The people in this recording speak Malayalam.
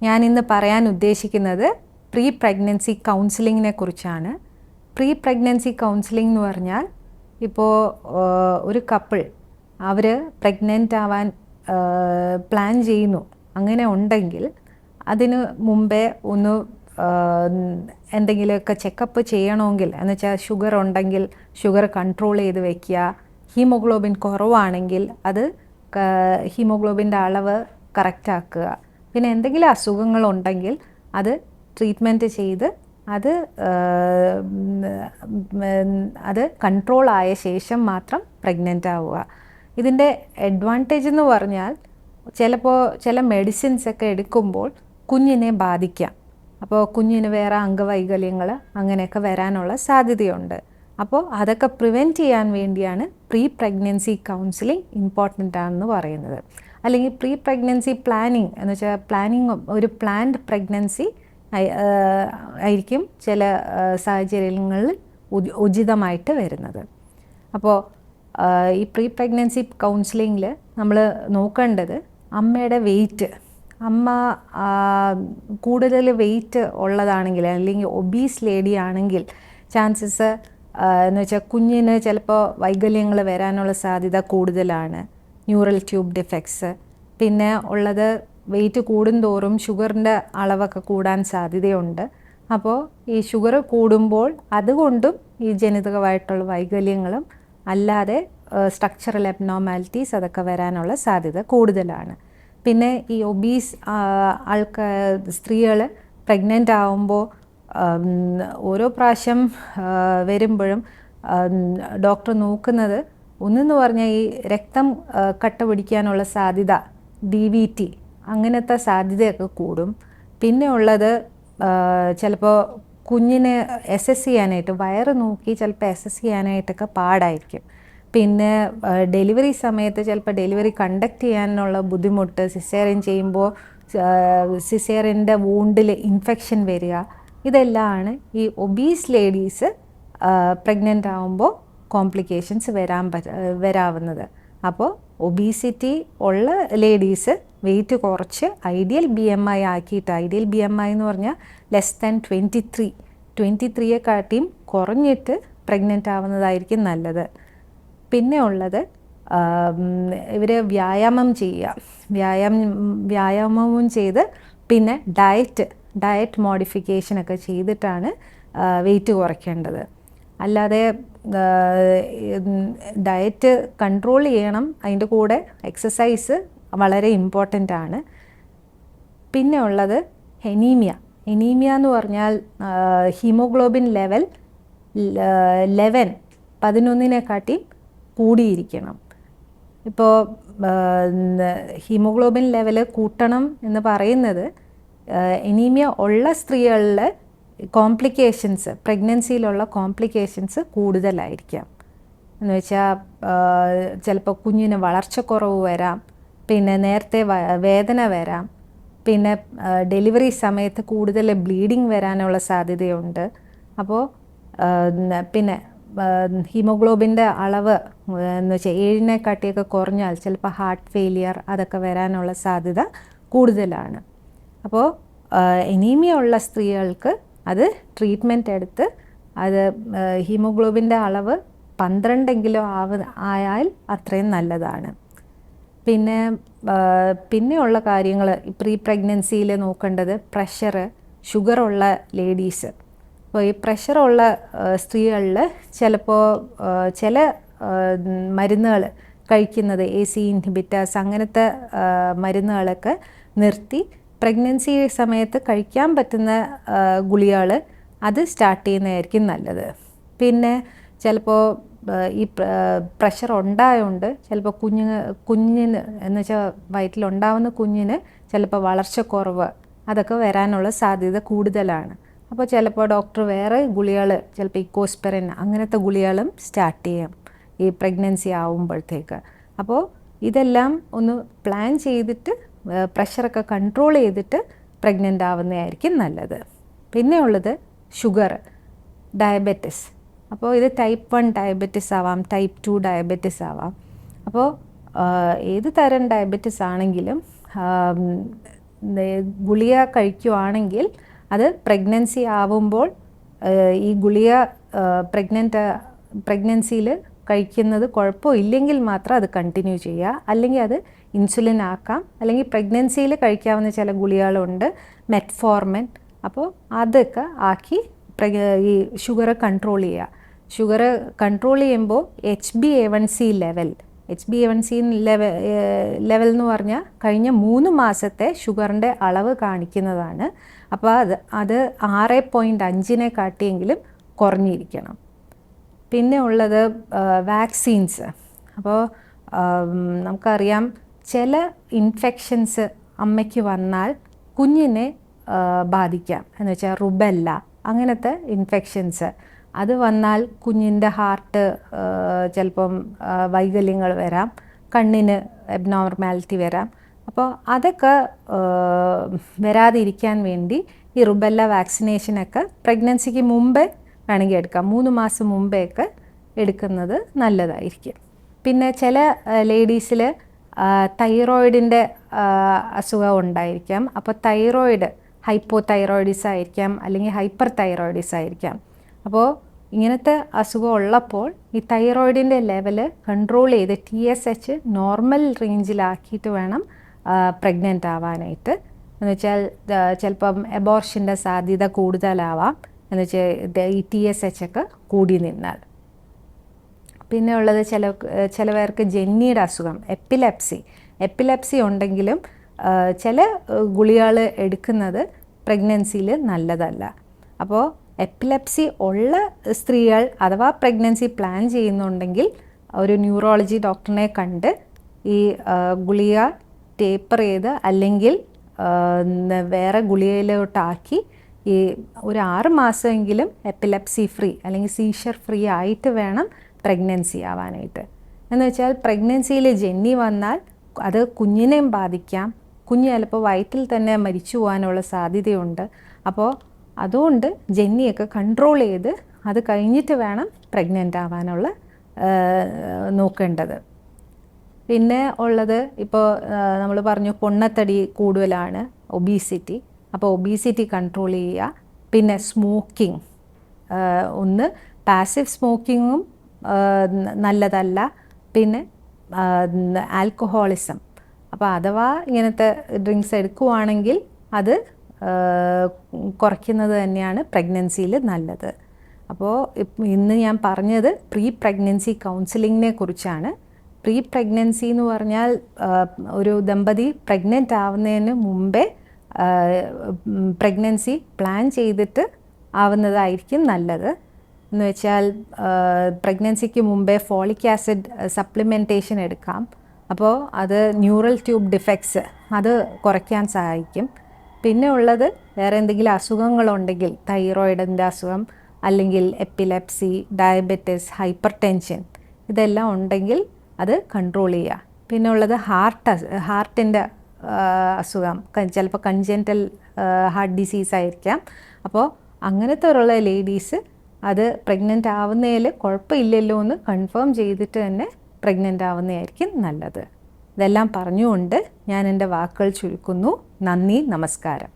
ഞാൻ ഇന്ന് പറയാൻ ഉദ്ദേശിക്കുന്നത് പ്രീ പ്രഗ്നൻസി കൗൺസിലിങ്ങിനെ കുറിച്ചാണ്. പ്രീ പ്രഗ്നൻസി കൗൺസിലിംഗ് എന്ന് പറഞ്ഞാൽ ഇപ്പോൾ ഒരു കപ്പിൾ അവർ പ്രഗ്നൻ്റ് ആവാൻ പ്ലാൻ ചെയ്യുന്നു, അങ്ങനെ ഉണ്ടെങ്കിൽ അതിന് മുമ്പേ ഒന്ന് എന്തെങ്കിലുമൊക്കെ ചെക്കപ്പ് ചെയ്യണമെങ്കിൽ, എന്നുവെച്ചാൽ ഷുഗർ ഉണ്ടെങ്കിൽ ഷുഗർ കൺട്രോൾ ചെയ്ത് വയ്ക്കുക, ഹീമോഗ്ലോബിൻ കുറവാണെങ്കിൽ അത് ഹീമോഗ്ലോബിൻ്റെ അളവ് കറക്റ്റാക്കുക, പിന്നെ എന്തെങ്കിലും അസുഖങ്ങളുണ്ടെങ്കിൽ അത് ട്രീറ്റ്മെൻറ്റ് ചെയ്ത് അത് കൺട്രോൾ ആയ ശേഷം മാത്രം പ്രഗ്നൻ്റ് ആവുക. ഇതിൻ്റെ അഡ്വാൻറ്റേജ് എന്ന് പറഞ്ഞാൽ ചിലപ്പോൾ ചില മെഡിസിൻസൊക്കെ എടുക്കുമ്പോൾ കുഞ്ഞിനെ ബാധിക്കാം. അപ്പോൾ കുഞ്ഞിന് വേറെ അംഗവൈകല്യങ്ങൾ അങ്ങനെയൊക്കെ വരാനുള്ള സാധ്യതയുണ്ട്. അപ്പോൾ അതൊക്കെ പ്രിവെൻറ്റ് ചെയ്യാൻ വേണ്ടിയാണ് പ്രീ പ്രഗ്നൻസി കൗൺസിലിംഗ് ഇമ്പോർട്ടൻ്റ് ആണെന്ന് പറയുന്നത്. അല്ലെങ്കിൽ പ്രീ പ്രഗ്നൻസി പ്ലാനിങ് എന്ന് വെച്ചാൽ ഒരു പ്ലാൻഡ് പ്രഗ്നൻസി ആയിരിക്കും ചില സാഹചര്യങ്ങളിൽ ഉചിതമായിട്ട് വരുന്നത്. അപ്പോൾ ഈ പ്രീ പ്രഗ്നൻസി കൗൺസിലിങ്ങിൽ നമ്മൾ നോക്കേണ്ടത് അമ്മയുടെ വെയിറ്റ്. അമ്മ കൂടുതൽ വെയിറ്റ് ഉള്ളതാണെങ്കിൽ അല്ലെങ്കിൽ ഒബീസ് ലേഡി ആണെങ്കിൽ ചാൻസസ് എന്ന് വെച്ചാൽ കുഞ്ഞിന് ചിലപ്പോൾ വൈകല്യങ്ങൾ വരാനുള്ള സാധ്യത കൂടുതലാണ്. ന്യൂറൽ ട്യൂബ് ഡിഫെക്ട്സ്, പിന്നെ ഉള്ളത് വെയിറ്റ് കൂടുന്തോറും ഷുഗറിൻ്റെ അളവൊക്കെ കൂടാൻ സാധ്യതയുണ്ട്. അപ്പോൾ ഈ ഷുഗർ കൂടുമ്പോൾ അതുകൊണ്ടും ഈ ജനിതകമായിട്ടുള്ള വൈകല്യങ്ങളും അല്ലാതെ സ്ട്രക്ചറൽ അബ്നോർമാലിറ്റീസ് അതൊക്കെ വരാനുള്ള സാധ്യത കൂടുതലാണ്. പിന്നെ ഈ ഒബീസ് സ്ത്രീകൾ പ്രഗ്നൻ്റ് ആവുമ്പോൾ ഓരോ പ്രാവശ്യം വരുമ്പോഴും ഡോക്ടർ നോക്കുന്നത് ഒന്നെന്ന് പറഞ്ഞാൽ ഈ രക്തം കട്ട പിടിക്കാനുള്ള സാധ്യത, DVT അങ്ങനത്തെ സാധ്യതയൊക്കെ കൂടും. പിന്നെ ഉള്ളത് ചിലപ്പോൾ കുഞ്ഞിനെ അസസ് ചെയ്യാനായിട്ട് വയറ് നോക്കി ചിലപ്പോൾ അസസ് ചെയ്യാനായിട്ടൊക്കെ പാടായിരിക്കും. പിന്നെ ഡെലിവറി സമയത്ത് ചിലപ്പോൾ ഡെലിവറി കണ്ടക്ട് ചെയ്യാനുള്ള ബുദ്ധിമുട്ട്, സിസേറിയൻ ചെയ്യുമ്പോൾ സിസേറിയൻ്റെ വൂണ്ടിൽ ഇൻഫെക്ഷൻ വരിക, ഇതെല്ലാമാണ് ഈ ഒബീസ് ലേഡീസ് പ്രഗ്നൻ്റ് ആകുമ്പോൾ കോംപ്ലിക്കേഷൻസ് വരാവുന്നത്. അപ്പോൾ ഒബീസിറ്റി ഉള്ള ലേഡീസ് വെയിറ്റ് കുറച്ച് ഐഡിയൽ BMI ആക്കിയിട്ട്, ഐഡിയൽ BMI എന്ന് പറഞ്ഞാൽ ലെസ് ദാൻ 23 കാട്ടിയും കുറഞ്ഞിട്ട് പ്രഗ്നൻ്റ് ആവുന്നതായിരിക്കും നല്ലത്. പിന്നെ ഉള്ളത് ഇവർ വ്യായാമം ചെയ്യുക, വ്യായാമവും ചെയ്ത് പിന്നെ ഡയറ്റ് മോഡിഫിക്കേഷനൊക്കെ ചെയ്തിട്ടാണ് വെയിറ്റ് കുറയ്ക്കേണ്ടത്. അല്ലാതെ ഡയറ്റ് കൺട്രോൾ ചെയ്യണം, അതിൻ്റെ കൂടെ എക്സസൈസ് വളരെ ഇമ്പോർട്ടൻ്റ് ആണ്. പിന്നെ ഉള്ളത് എനീമിയ എന്ന് പറഞ്ഞാൽ ഹീമോഗ്ലോബിൻ ലെവൽ 11 കൂടിയിരിക്കണം. ഇപ്പോൾ ഹീമോഗ്ലോബിൻ ലെവൽ കൂട്ടണം എന്ന് പറയുന്നത് എനീമിയ ഉള്ള സ്ത്രീകളിൽ കോംപ്ലിക്കേഷൻസ്, പ്രഗ്നൻസിയിലുള്ള കോംപ്ലിക്കേഷൻസ് കൂടുതലായിരിക്കാം. എന്ന് വെച്ചാൽ ചിലപ്പോൾ കുഞ്ഞിന് വളർച്ചക്കുറവ് വരാം, പിന്നെ നേരത്തെ വേദന വരാം, പിന്നെ ഡെലിവറി സമയത്ത് കൂടുതൽ ബ്ലീഡിങ് വരാനുള്ള സാധ്യതയുണ്ട്. അപ്പോൾ പിന്നെ ഹീമോഗ്ലോബിൻ്റെ അളവ് എന്ന് വെച്ചാൽ 7 കുറഞ്ഞാൽ ചിലപ്പോൾ ഹാർട്ട് ഫെയിലിയർ അതൊക്കെ വരാനുള്ള സാധ്യത കൂടുതലാണ്. അപ്പോൾ എനീമിയ ഉള്ള സ്ത്രീകൾക്ക് അത് ട്രീറ്റ്മെൻറ്റ് എടുത്ത് അത് ഹീമോഗ്ലോബിൻ്റെ അളവ് 12 ആയാൽ അത്രയും നല്ലതാണ്. പിന്നെയുള്ള കാര്യങ്ങൾ പ്രീ പ്രഗ്നൻസിയിൽ നോക്കേണ്ടത് ഷുഗറുള്ള ലേഡീസ്. അപ്പോൾ ഈ പ്രഷറുള്ള സ്ത്രീകളിൽ ചിലപ്പോൾ ചില മരുന്നുകൾ കഴിക്കുന്നത്, AC ഇൻഹിബിറ്റേഴ്സ് അങ്ങനത്തെ മരുന്നുകളൊക്കെ നിർത്തി പ്രഗ്നൻസി സമയത്ത് കഴിക്കാൻ പറ്റുന്ന ഗുളികകൾ അത് സ്റ്റാർട്ട് ചെയ്യുന്നതായിരിക്കും നല്ലത്. പിന്നെ ചിലപ്പോൾ ഈ പ്രഷർ ഉണ്ടായതുകൊണ്ട് ചിലപ്പോൾ കുഞ്ഞിന് എന്ന് വെച്ചാൽ വയറ്റിലുണ്ടാവുന്ന കുഞ്ഞിന് ചിലപ്പോൾ വളർച്ചക്കുറവ് അതൊക്കെ വരാനുള്ള സാധ്യത കൂടുതലാണ്. അപ്പോൾ ചിലപ്പോൾ ഡോക്ടർ വേറെ ഗുളികകൾ, ചിലപ്പോൾ ഇക്കോസ്പെറിൻ അങ്ങനത്തെ ഗുളികകളും സ്റ്റാർട്ട് ചെയ്യാം ഈ പ്രഗ്നൻസി ആവുമ്പോഴത്തേക്ക്. അപ്പോൾ ഇതെല്ലാം ഒന്ന് പ്ലാൻ ചെയ്തിട്ട് പ്രഷറൊക്കെ കൺട്രോൾ ചെയ്തിട്ട് പ്രഗ്നൻ്റ് ആവുന്നതായിരിക്കും നല്ലത്. പിന്നെ ഉള്ളത് ഷുഗർ, ഡയബറ്റിസ്. അപ്പോൾ ഇത് type 1 ഡയബറ്റിസ് ആവാം, type 2 ഡയബറ്റിസ് ആവാം. അപ്പോൾ ഏത് തരം ഡയബറ്റിസ് ആണെങ്കിലും ഗുളിക കഴിക്കുവാണെങ്കിൽ അത് പ്രഗ്നൻസി ആവുമ്പോൾ ഈ ഗുളിക പ്രഗ്നൻസിയിൽ കഴിക്കുന്നത് കുഴപ്പമില്ലെങ്കിൽ മാത്രം അത് കണ്ടിന്യൂ ചെയ്യുക. അല്ലെങ്കിൽ അത് ഇൻസുലിൻ ആക്കാം. അല്ലെങ്കിൽ പ്രഗ്നൻസിയിൽ കഴിക്കാവുന്ന ചില ഗുളികകളുണ്ട്, മെറ്റ്ഫോർമിൻ. അപ്പോൾ അതൊക്കെ ആക്കി ഈ ഷുഗർ കൺട്രോൾ ചെയ്യുക. ഷുഗർ കൺട്രോൾ ചെയ്യുമ്പോൾ HbA1c ലെവൽ ലെവൽ എന്ന് പറഞ്ഞാൽ കഴിഞ്ഞ 3 മാസത്തെ ഷുഗറിൻ്റെ അളവ് കാണിക്കുന്നതാണ്. അപ്പോൾ അത് 6.5 കാട്ടിയെങ്കിലും കുറഞ്ഞിരിക്കണം. പിന്നെ ഉള്ളത് വാക്സിൻസ്. അപ്പോൾ നമുക്കറിയാം ചില ഇൻഫെക്ഷൻസ് അമ്മയ്ക്ക് വന്നാൽ കുഞ്ഞിനെ ബാധിക്കാം. എന്ന് വെച്ചാൽ റുബെല്ല അങ്ങനത്തെ ഇൻഫെക്ഷൻസ് അത് വന്നാൽ കുഞ്ഞിൻ്റെ ഹാർട്ട് ചിലപ്പം വൈകല്യങ്ങൾ വരാം, കണ്ണിന് എബ്നോർമാലിറ്റി വരാം. അപ്പോൾ അതൊക്കെ വരാതിരിക്കാൻ വേണ്ടി ഈ റുബെല്ല വാക്സിനേഷനൊക്കെ പ്രഗ്നൻസിക്ക് മുമ്പേ വേണമെങ്കിൽ എടുക്കാം. 3 മാസം മുമ്പേയൊക്കെ എടുക്കുന്നത് നല്ലതായിരിക്കും. പിന്നെ ചില ലേഡീസിൽ തൈറോയിഡിൻ്റെ അസുഖം ഉണ്ടായിരിക്കാം. അപ്പോൾ തൈറോയിഡ് ഹൈപ്പോ തൈറോയിഡിസ് ആയിരിക്കാം, അല്ലെങ്കിൽ ഹൈപ്പർ തൈറോയിഡിസ് ആയിരിക്കാം. അപ്പോൾ ഇങ്ങനത്തെ അസുഖം ഉള്ളപ്പോൾ ഈ തൈറോയിഡിൻ്റെ ലെവൽ കൺട്രോൾ ചെയ്ത് TSH നോർമൽ റേഞ്ചിലാക്കിയിട്ട് വേണം പ്രഗ്നൻ്റ് ആവാനായിട്ട്. എന്ന് വെച്ചാൽ ചിലപ്പം എബോർഷൻ്റെ സാധ്യത കൂടുതലാവാം, എന്ന് വെച്ചാൽ ഈ TSH ഒക്കെ കൂടി നിന്നാൽ. പിന്നെ ഉള്ളത് ചിലവർക്ക് ജെന്നിയുടെ അസുഖം, എപ്പിലെപ്സി ഉണ്ടെങ്കിലും ചില ഗുളികകൾ എടുക്കുന്നത് പ്രഗ്നൻസിയിൽ നല്ലതല്ല. അപ്പോൾ എപ്പിലെപ്സി ഉള്ള സ്ത്രീകൾ അഥവാ പ്രഗ്നൻസി പ്ലാൻ ചെയ്യുന്നുണ്ടെങ്കിൽ ഒരു ന്യൂറോളജി ഡോക്ടറിനെ കണ്ട് ഈ ഗുളിക ടേപ്പർ ചെയ്ത് അല്ലെങ്കിൽ വേറെ ഗുളികയിലോട്ടാക്കി ഈ ഒരു 6 മാസമെങ്കിലും എപ്പിലെപ്സി ഫ്രീ അല്ലെങ്കിൽ സീഷർ ഫ്രീ ആയിട്ട് വേണം പ്രഗ്നൻസി ആവാനായിട്ട്. എന്ന് വെച്ചാൽ പ്രഗ്നൻസിയിൽ ജെന്നി വന്നാൽ അത് കുഞ്ഞിനെയും ബാധിക്കാം. കുഞ്ഞ് ചിലപ്പോൾ വയറ്റിൽ തന്നെ മരിച്ചു പോകാനുള്ള സാധ്യതയുണ്ട്. അപ്പോൾ അതുകൊണ്ട് ജെന്നിയൊക്കെ കൺട്രോൾ ചെയ്ത് അത് കഴിഞ്ഞിട്ട് വേണം പ്രഗ്നൻ്റ് ആവാനുള്ള നോക്കേണ്ടത്. പിന്നെ ഉള്ളത് ഇപ്പോൾ നമ്മൾ പറഞ്ഞു പൊണ്ണത്തടി കൂടുതലാണ്, ഒബീസിറ്റി. അപ്പോൾ ഒബീസിറ്റി കൺട്രോൾ ചെയ്യുക. പിന്നെ സ്മോക്കിംഗ്, ഒന്ന് പാസീവ് സ്മോക്കിങ്ങും നല്ലതല്ല. പിന്നെ ആൽക്കഹോളിസം. അപ്പോൾ അഥവാ ഇങ്ങനത്തെ ഡ്രിങ്ക്സ് എടുക്കുവാണെങ്കിൽ അത് കുറയ്ക്കുന്നത് തന്നെയാണ് പ്രഗ്നൻസിയിൽ നല്ലത്. അപ്പോൾ ഇന്ന് ഞാൻ പറഞ്ഞത് പ്രീ പ്രഗ്നൻസി കൗൺസിലിങ്ങിനെ കുറിച്ചാണ്. പ്രീ പ്രഗ്നൻസി എന്ന് പറഞ്ഞാൽ ഒരു ദമ്പതി പ്രഗ്നൻ്റ് ആവുന്നതിന് മുമ്പേ പ്രഗ്നൻസി പ്ലാൻ ചെയ്തിട്ട് ആവുന്നതായിരിക്കും നല്ലത്. എന്ന് വെച്ചാൽ പ്രഗ്നൻസിക്ക് മുമ്പേ ഫോളിക് ആസിഡ് സപ്ലിമെൻറ്റേഷൻ എടുക്കാം. അപ്പോൾ അത് ന്യൂറൽ ട്യൂബ് ഡിഫെക്ട്സ് അത് കുറയ്ക്കാൻ സഹായിക്കും. പിന്നെ ഉള്ളത് വേറെ എന്തെങ്കിലും അസുഖങ്ങളുണ്ടെങ്കിൽ തൈറോയിഡിൻ്റെ അസുഖം അല്ലെങ്കിൽ എപ്പിലെപ്സി, ഡയബറ്റിസ്, ഹൈപ്പർ ടെൻഷൻ ഇതെല്ലാം ഉണ്ടെങ്കിൽ അത് കൺട്രോൾ ചെയ്യുക. പിന്നെ ഉള്ളത് ഹാർട്ടിൻ്റെ അസുഖം, ചിലപ്പോൾ കൺജെൻറ്റൽ ഹാർട്ട് ഡിസീസ് ആയിരിക്കാം. അപ്പോൾ അങ്ങനത്തെ ഉള്ള ലേഡീസ് അത് പ്രഗ്നൻ്റ് ആവുന്നതിൽ കുഴപ്പമില്ലല്ലോ എന്ന് കൺഫേം ചെയ്തിട്ട് തന്നെ പ്രഗ്നൻ്റ് ആവുന്നതായിരിക്കും നല്ലത്. ഇതെല്ലാം പറഞ്ഞുകൊണ്ട് ഞാൻ എൻ്റെ വാക്കുകൾ ചുരുക്കുന്നു. നന്ദി, നമസ്കാരം.